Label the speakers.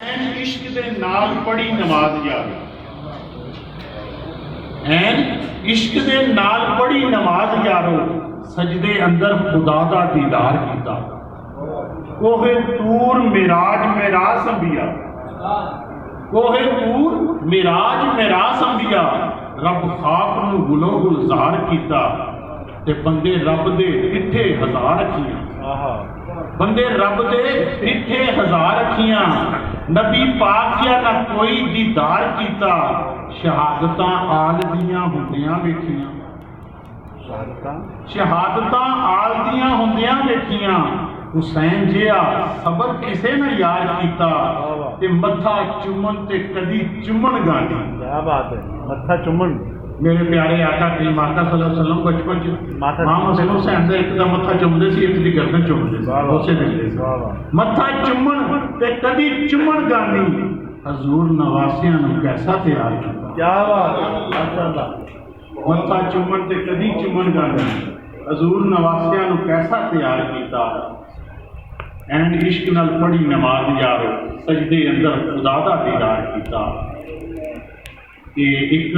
Speaker 1: ਐਨ ਇਸ਼ਕ ਦੇ ਨਾਲ ਪੜੀ ਨਮਾਜ਼ ਯਾਰੋ, ਐਨ ਇਸ਼ਕ ਦੇ ਨਾਲ ਪੜੀ ਨਮਾਜ਼ ਯਾਰੋ, ਸਜਦੇ ਅੰਦਰ ਖੁਦਾ ਦਾ ਦੀਦਾਰ ਕੀਤਾ। ਕੋਹੇ ਤੂਰ ਮਿਰਾਜ ਮਿਰਾਜ ਅੰਬੀਆ, ਕੋਹੇ ਤੂਰ ਮਿਰਾਜ ਮਿਰਾਜ ਅੰਬੀਆ, ਰੱਬ ਖਾਕ ਨੂੰ ਗੁਲੋ ਗੁਲਜ਼ਾਰ ਕੀਤਾ ਤੇ ਬੰਦੇ रब दे इत्थे हज़ार रखियां, बंदे रब दे इत्थे हज़ार रखियां। नबी पाक या ना कोई दीदार कीता, शहादतां आल दियां हुंदियां वेखियां, शहादतां आल दियां हुंदियां वेखियां। हुसैन जिहा सबर किसे ने यार कीता ते मत्था चुमन ते कदी चुमन गानी।
Speaker 2: क्या बात है, मत्था चुमन।
Speaker 1: मेरे प्यारे आका करीम आका सल्लल्लाहु अलैहि वसल्लम बचपन च मां हुसैन हुसैन दा एक दा मत्था चुमदे सी, एक दी गर्दन चुमदे सी, उसे मिलदे सी। मत्था चुमन ते कदी चुमन गानी, हजूर नवासियां नूं कैसा तैयार कीता।
Speaker 2: क्या बात है, माशाअल्लाह।
Speaker 1: मत्था चुमन ते कदी चुमन गानी, हजूर नवासियां नूं कैसा तैयार कीता। एंड इश्क नाल पढ़ी नमाज यारो, सजदे अंदर खुदा दा दीदार कीता। कि एक